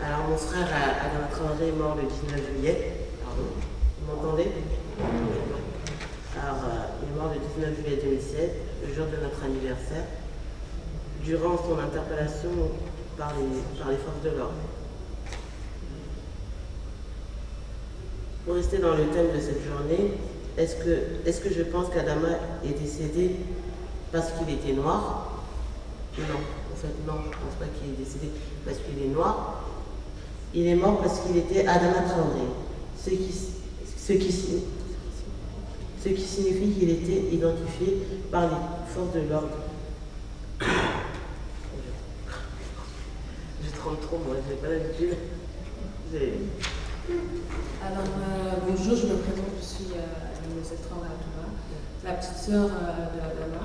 Alors, mon frère Adama Traoré est mort le 19 juillet. Pardon. Vous m'entendez? Alors, il est mort le 19 juillet 2007, le jour de notre anniversaire, durant son interpellation par les forces de l'ordre. Pour rester dans le thème de cette journée, est-ce que je pense qu'Adama est décédé parce qu'il était noir? Non, en fait non, je ne pense pas qu'il est décédé parce qu'il est noir. Il est mort parce qu'il était Adama Traoré, ce qui signifie qu'il était identifié par les forces de l'ordre. Je tremble trop, moi, je n'ai pas l'habitude. Alors, bonjour, je me présente, je suis Mlle Traoré Atouma, la petite sœur de Adama.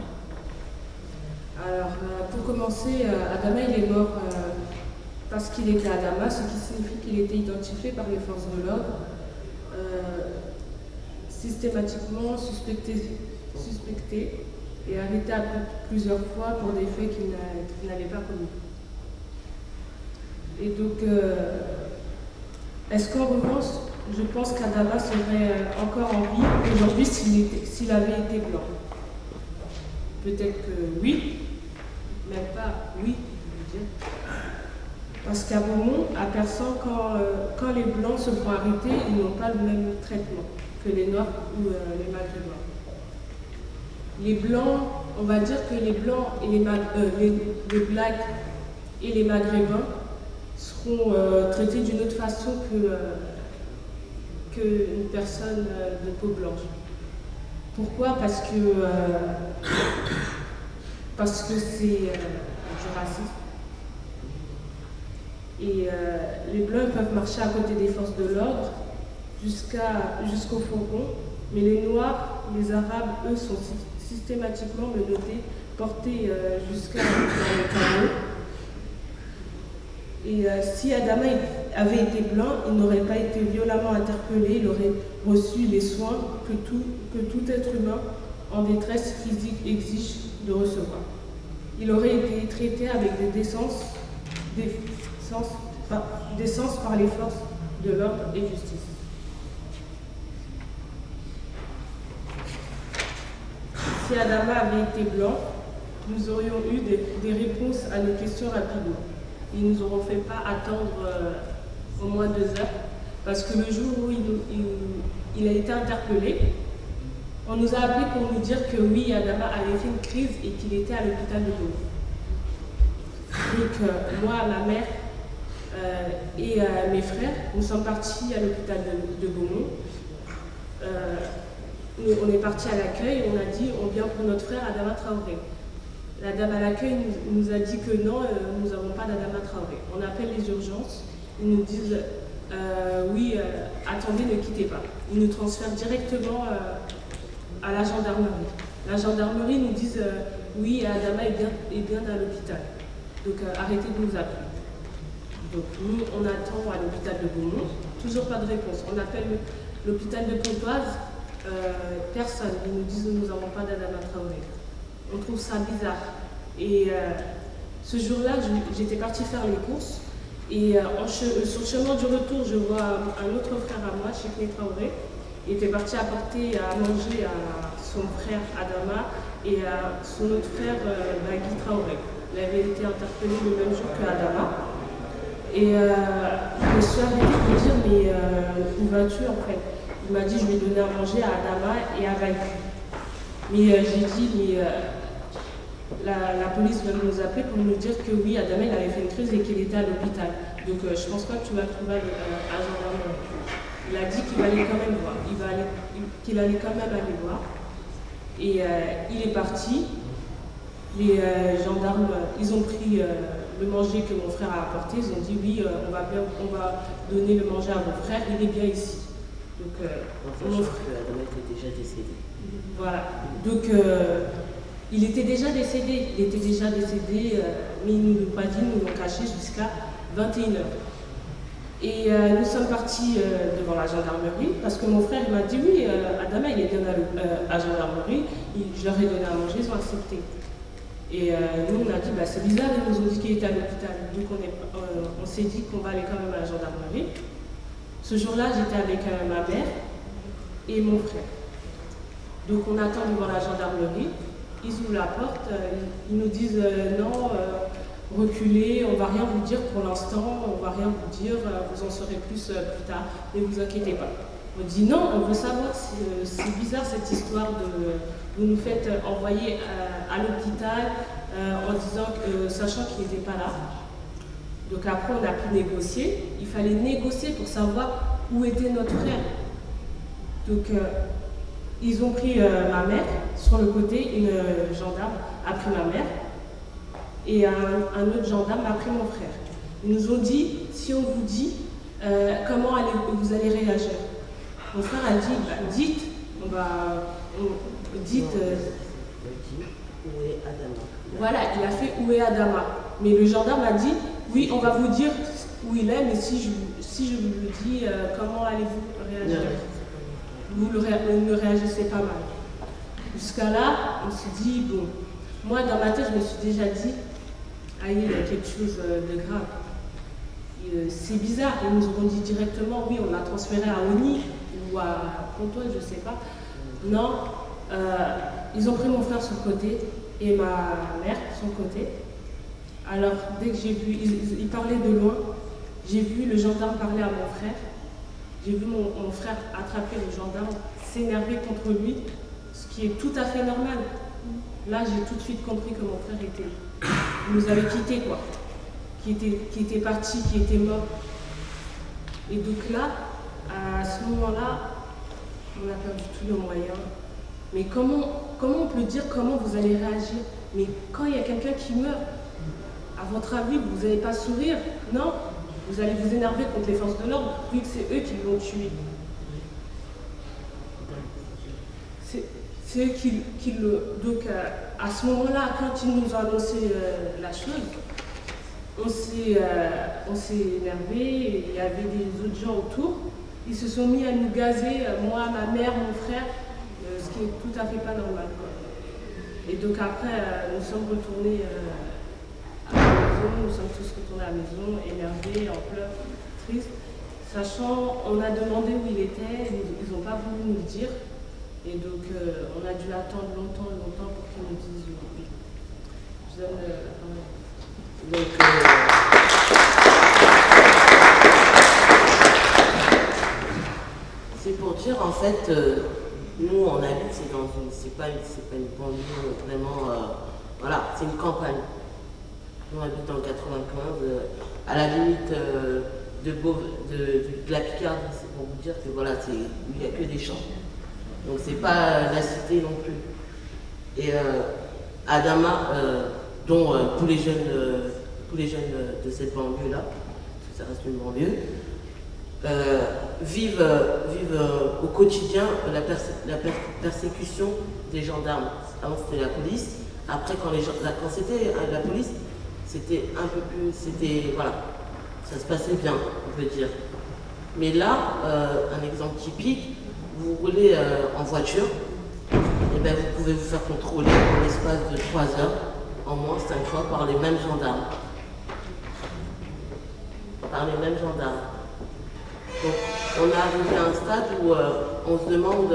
Alors, pour commencer, Adama, il est mort parce qu'il était Adama, ce qui signifie qu'il était identifié par les forces de l'ordre, systématiquement suspecté et arrêté à plusieurs fois pour des faits qu'il n'avait pas commis. Et donc, est-ce qu'en revanche, je pense qu'Adama serait encore en vie aujourd'hui s'il avait été blanc? Peut-être que oui, mais pas oui, je veux dire. Parce qu'à Beaumont, à Persan, quand les Blancs se font arrêter, ils n'ont pas le même traitement que les Noirs ou les Maghrébins. Les Blancs, on va dire que les Blancs et les Blacks et les Maghrébins seront traités d'une autre façon qu'une personne de peau blanche. Pourquoi? Parce que c'est du racisme. Et les Blancs peuvent marcher à côté des forces de l'ordre jusqu'au fourgon, mais les Noirs, les Arabes, eux, sont systématiquement menottés, portés jusqu'à le carreau. Et si Adama avait été blanc, il n'aurait pas été violemment interpellé, il aurait reçu les soins que tout être humain en détresse physique exige de recevoir. Il aurait été traité avec décence par les forces de l'ordre et justice. Si Adama avait été blanc, nous aurions eu des réponses à nos questions rapidement. Ils ne nous auront fait pas attendre au moins 2 heures, parce que le jour où il a été interpellé, on nous a appelé pour nous dire que oui, Adama avait fait une crise et qu'il était à l'hôpital de Beaumont. Donc moi, ma mère et mes frères, nous sommes partis à l'hôpital de Beaumont. On est partis à l'accueil, on a dit on vient pour notre frère Adama Traoré. La dame à l'accueil nous a dit que non, nous n'avons pas d'Adama Traoré. On appelle les urgences, ils nous disent oui, attendez, ne quittez pas. Ils nous transfèrent directement à la gendarmerie. La gendarmerie nous dit oui, Adama est bien à l'hôpital. Donc arrêtez de nous appeler. Donc nous, on attend à l'hôpital de Beaumont, toujours pas de réponse. On appelle l'hôpital de Pontoise, personne. Ils nous disent nous n'avons pas d'Adama Traoré. On trouve ça bizarre. Et ce jour-là, j'étais partie faire les courses. Et sur le chemin du retour, je vois un autre frère à moi, Chikné Traoré. Il était parti apporter à manger à son frère Adama et à son autre frère Bagui Traoré. Il avait été interpellé le même jour que Adama. Et je me suis arrêtée pour dire mais où vas-tu en fait? Il m'a dit je vais donner à manger à Adama et à Bagui. Mais j'ai dit mais la police va nous appeler pour nous dire que oui, Adama il avait fait une crise et qu'il était à l'hôpital. Donc je pense pas que tu vas le trouver à gendarmerie. Il a dit qu'il allait quand même voir. Qu'il allait quand même aller voir. Et il est parti. Les gendarmes, ils ont pris le manger que mon frère a apporté. Ils ont dit oui, on va donner le manger à mon frère. Il est bien ici. Donc mon frère Adama était déjà décédé. Voilà. Donc il était déjà décédé, mais ils ne nous l'ont pas dit, nous l'ont caché jusqu'à 21h. Et nous sommes partis devant la gendarmerie, parce que mon frère m'a dit oui, Adama il est bien à la gendarmerie, je leur ai donné à manger, ils ont accepté. Et nous, on a dit, bah, c'est bizarre, ils nous ont dit qu'il était à l'hôpital. Donc on s'est dit qu'on va aller quand même à la gendarmerie. Ce jour-là, j'étais avec ma mère et mon frère. Donc on attend devant la gendarmerie, ils ouvrent la porte, ils nous disent non, reculez, on ne va rien vous dire pour l'instant, on ne va rien vous dire, vous en saurez plus plus tard, ne vous inquiétez pas. On dit non, on veut savoir, c'est bizarre cette histoire de vous nous faites envoyer à l'hôpital en disant sachant qu'il n'était pas là. Donc après on a pu négocier, il fallait négocier pour savoir où était notre frère. Donc ils ont pris ma mère sur le côté, une gendarme a pris ma mère et un autre gendarme a pris mon frère. Ils nous ont dit, si on vous dit, comment vous allez réagir. Mon frère a dit, bah, dites, dites. Où est Adama? Voilà, il a fait où est Adama. Mais le gendarme a dit, oui, on va vous dire où il est, mais si je vous le dis, comment allez-vous réagir? Vous ne réagissez pas mal. Jusqu'à là, on s'est dit, bon, moi dans ma tête, je me suis déjà dit, ah, il y a quelque chose de grave. C'est bizarre, ils nous ont dit directement, oui, on l'a transféré à Oni ou à Pontoise, je ne sais pas. Non, ils ont pris mon frère sur le côté et ma mère sur le côté. Alors, dès que j'ai vu, ils parlaient de loin, j'ai vu le gendarme parler à mon frère. J'ai vu mon frère attraper le gendarme, s'énerver contre lui, ce qui est tout à fait normal. Là, j'ai tout de suite compris que mon frère nous avait quittés, quoi. Qui était parti, qui était mort. Et donc là, à ce moment-là, on a perdu tous nos moyens. Mais comment on peut dire comment vous allez réagir? Mais quand il y a quelqu'un qui meurt, à votre avis, vous n'allez pas sourire? Non? Vous allez vous énerver contre les forces de l'ordre, vu que c'est eux qui l'ont tué. C'est eux qui le... Donc, à ce moment-là, quand ils nous ont annoncé la chose, on s'est énervé, il y avait des autres gens autour. Ils se sont mis à nous gazer, moi, ma mère, mon frère, ce qui est tout à fait pas normal, quoi. Et donc après, nous sommes retournés à la maison, nous sommes tous retournés à la maison, énervés, en pleurs, tristes. Sachant, on a demandé où il était, ils n'ont pas voulu nous le dire. Et donc, on a dû attendre longtemps pour qu'ils nous disent oui. Je donne la parole. Donc, c'est pour dire en fait, nous on habite, c'est pas une banlieue vraiment, voilà, c'est une campagne. Nous on habite dans le 95, à la limite de la Picardie, c'est pour vous dire que voilà, il n'y a que des champs. Donc c'est pas la cité non plus. Et Adama, dont tous les jeunes de cette banlieue-là, parce que ça reste une banlieue, vivent au quotidien la persécution des gendarmes. Avant c'était la police, après quand c'était la police, c'était un peu plus, voilà, ça se passait bien, on peut dire. Mais là, un exemple typique, vous roulez en voiture, et bien vous pouvez vous faire contrôler en l'espace de 3 heures, en moins 5 fois, par les mêmes gendarmes. Donc, on est arrivé à un stade où on se demande,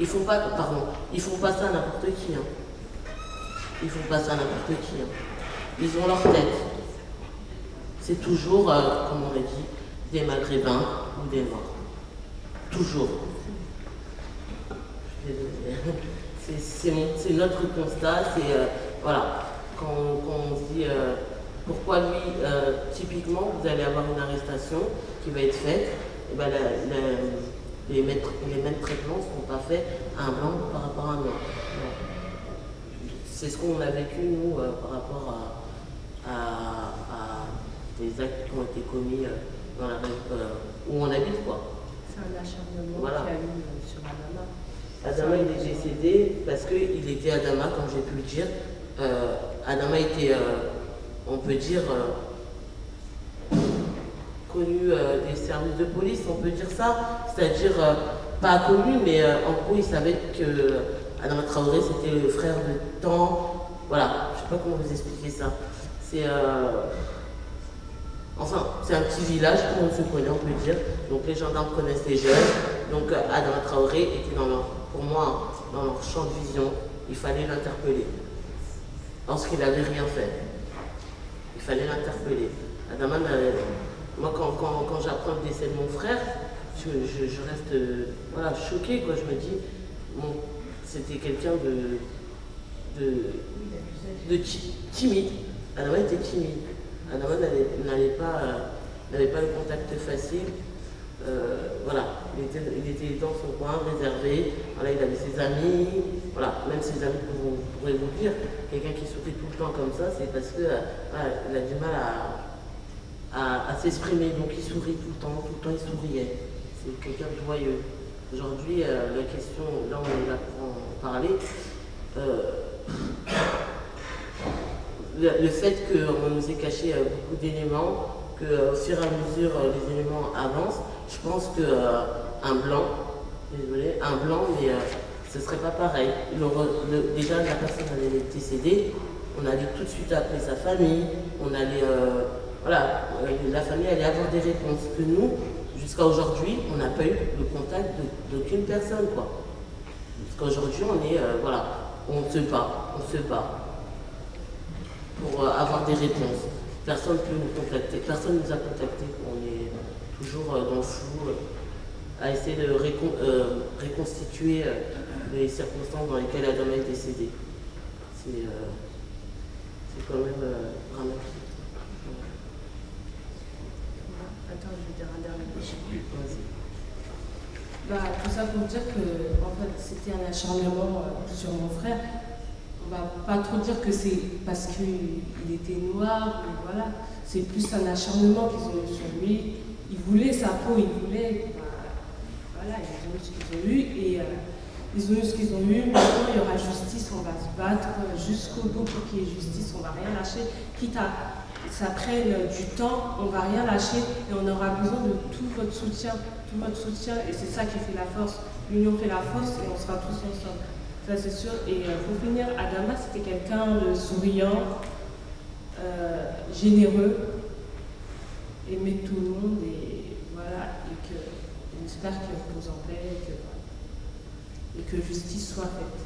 ils font pas ça à n'importe qui. Ils font pas ça à n'importe qui. Ils ont leur tête. C'est toujours, comme on l'a dit, des Maghrébins ou des Noirs. Toujours. C'est notre constat, c'est voilà, quand on se dit pourquoi lui, typiquement, vous allez avoir une arrestation qui va être faite, et ben les mêmes traitements ne seront pas faits à un blanc par rapport à un noir. C'est ce qu'on a vécu, nous, par rapport à des actes qui ont été commis dans la rue où on habite, quoi. C'est un acharnement Voilà. qu'il y a eu sur Adama. Adama il est décédé parce qu'il était Adama, comme j'ai pu le dire. Adama était, on peut dire, connu des services de police, on peut dire ça. C'est-à-dire, pas connu, mais en gros, il savait que Adama Traoré, c'était le frère de tant voilà, je ne sais pas comment vous expliquer ça. C'est enfin, c'est un petit village, tout le monde se connaît, on peut dire. Donc les gendarmes connaissent les jeunes. Donc Adama Traoré était pour moi, dans leur champ de vision. Il fallait l'interpeller. Lorsqu'il n'avait rien fait. Il fallait l'interpeller. Adama, moi quand j'apprends le décès de mon frère, je reste voilà, choquée, quoi. Je me dis, bon, c'était quelqu'un de timide. Adama était timide. Adama n'avait pas le contact facile. Voilà, il était dans son coin, réservé. Voilà, il avait ses amis. Voilà, même ses amis pourraient vous dire, quelqu'un qui sourit tout le temps comme ça, c'est parce que voilà, il a du mal à s'exprimer. Donc il sourit tout le temps il souriait. C'est quelqu'un de joyeux. Aujourd'hui, la question, là on est là pour en parler. Le fait qu'on nous ait caché beaucoup d'éléments, qu'au fur et à mesure les éléments avancent, je pense qu'un blanc, désolé, un blanc, mais ce ne serait pas pareil. Déjà, la personne allait décéder, on allait tout de suite appeler sa famille, on allait, voilà, la famille allait avoir des réponses. Que nous, jusqu'à aujourd'hui, on n'a pas eu le contact d'aucune personne, quoi. Jusqu'à aujourd'hui, on est, voilà, on se bat pour avoir des réponses. Personne ne peut nous contacter, personne ne nous a contactés. On est toujours dans le flou, à essayer de reconstituer les circonstances dans lesquelles Adama est décédé. C'est quand même dramatique. Attends, je vais dire un dernier mot. Vas-y. Tout ça pour dire que en fait, c'était un acharnement sur mon frère. On va pas trop dire que c'est parce qu'il était noir, voilà. C'est plus un acharnement qu'ils ont eu sur lui. Ils voulaient sa peau, voilà, ils ont eu ce qu'ils ont eu et ils ont eu ce qu'ils ont eu. Maintenant, il y aura justice, on va se battre jusqu'au bout pour qu'il y ait justice, on va rien lâcher. Quitte à ça prenne du temps, on va rien lâcher et on aura besoin de tout votre soutien et c'est ça qui fait la force. L'union fait la force et on sera tous ensemble. Ça c'est sûr. Et pour finir, Adama c'était quelqu'un de souriant, généreux, aimait tout le monde et voilà, et j'espère qu'il repose en paix et que justice soit faite.